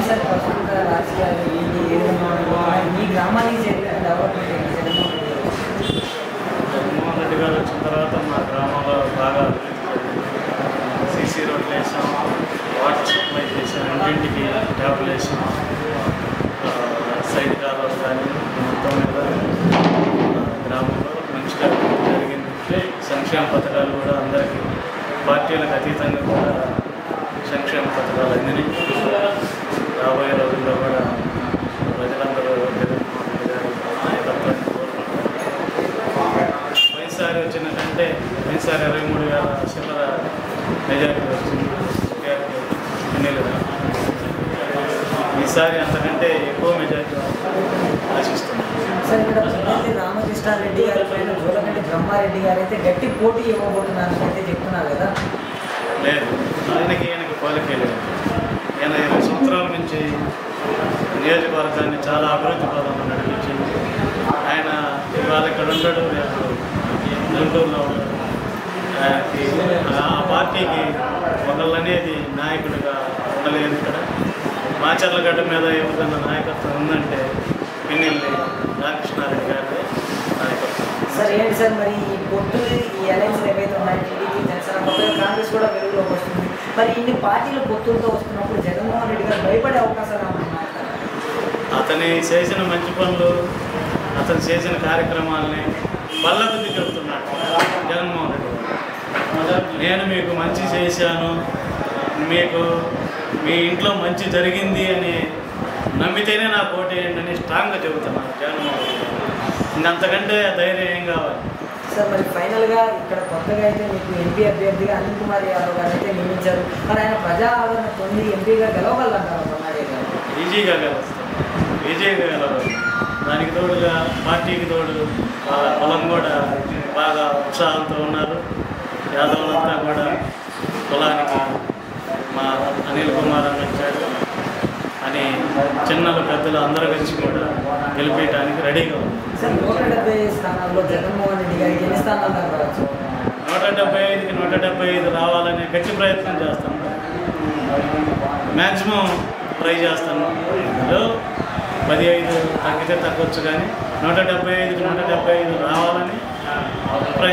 Sir ప్రస్తుత రాజకీయాలు ఏంటి ఏ విధంగా మీ గ్రామానికి జరిగిన డెవలప్మెంట్ ఏంటి? జగన్మోహన్ రెడ్డి గారు వచ్చిన తర్వాత మా గ్రామంలో బాగా సీసీ రోడ్లు వేసాం, వాటర్ సప్లై చేసాం, ఇంటింటికి ట్యాబ్లు వేసాం, సైడ్ కాలువలు కానీ మొత్తం మీద గ్రామంలో మంచిగా జరిగింది. సంక్షేమ పథకాలు కూడా అందరికీ పార్టీలకు అతీతంగా కూడా సంక్షేమ పథకాలు అందినాయి. రాబోయే రోజుల్లో కూడా ప్రజలందరూ జగన్మోహన్ రెడ్డి గారి నాయకత్వాన్ని కోరుకుంటారు. పోయినసారి వచ్చిందంటే పోయినసారి 23,000 చిల్లర మెజారిటీ వచ్చింది ఎన్నికలుగా. ఈసారి అంతకంటే ఎక్కువ మెజారిటీ ఆశిస్తున్నాం. సార్ ఇక్కడ రామకృష్ణారెడ్డి గారి పైన జోలకంటి బ్రహ్మారెడ్డి గారు అయితే గట్టి పోటీ ఇవ్వబోతున్నారని అయితే చెప్తున్నారు కదా? లేదు, ఈయనకి పోలికే లేదు. ఈయన 20 సంవత్సరాల నుంచి నియోజకవర్గాన్ని చాలా అభివృద్ధి పదంలో నడిపించింది. ఆయన ఇవాళ ఇక్కడ ఉండడు, రేపు గుంటూరులో ఉండడు. ఆయనకి ఆ పార్టీకి ఒకళ్ళనేది నాయకుడిగా ఉండలేదు. ఇక్కడ మాచర్లగడ్డ మీద ఎవరికన్నా నాయకత్వం ఉందంటే పిన్నెల్లి రామకృష్ణారెడ్డి గారి నాయకత్వం. సార్ ఏంటి సార్ మరి ఈ పొత్తు ఈ అలయన్స్లు ఏవైతే ఉన్నాయో టీడీపీ జనసేన మొత్తం కాంగ్రెస్ కూడా వెలుగులోకి వస్తుంది. మరి ఇన్ని పార్టీలు పొత్తులతో వస్తున్నప్పుడు జగన్మోహన్ రెడ్డి గారు భయపడే అవకాశాలు ఏమన్నా? అతని చేసిన మంచి పనులు, అతను చేసిన కార్యక్రమాలని బల్లబుద్ధి చెబుతున్నాడు జగన్మోహన్ రెడ్డి గారు. నేను మీకు మంచి చేశాను, మీకు మీ ఇంట్లో మంచి జరిగింది అని నమ్మితేనే నాకు ఓటేయండి అని స్ట్రాంగ్గా చెబుతున్నాను జగన్మోహన్ రెడ్డి గారు. ఇంకంతకంటే ధైర్యం ఏం కావాలి? సార్ మరి ఫైనల్గా ఇక్కడ కొత్తగా అయితే మీకు ఎంపీ అభ్యర్థిగా అనిల్ కుమార్ యాదవ్ గారు అయితే నియమించారు. మరి ఆయన ప్రజా ఆదరణ పొంది ఎంపీగా గెలవగలంటారు బ్రహ్మారెడ్డి గారు? ఈజీగా గెలవాలి. దానికి తోడుగా పార్టీకి తోడు వాళ్ళ పొలం కూడా బాగా ఉత్సాహంతో ఉన్నారు. యాదవులంతా కూడా పొలానికి మా అనిల్ కుమార్ అని వచ్చాడు అని చిన్నలు పెద్దలు అందరూ కలిసి కూడా గెలిపించడానికి రెడీగా ఉంది. సార్ 175 స్థానాల్లో జగన్మోహన్ రెడ్డి గారికి ఎన్ని స్థానాలు దాకా రావచ్చు? 175కి 175 రావాలనే గట్టి ప్రయత్నం చేస్తాను. మ్యాక్సిమం ట్రై చేస్తాను. ఇందులో 15 తగ్గితే తగ్గొచ్చు, కానీ 175కి 175 రావాలని ప్రయత్నం.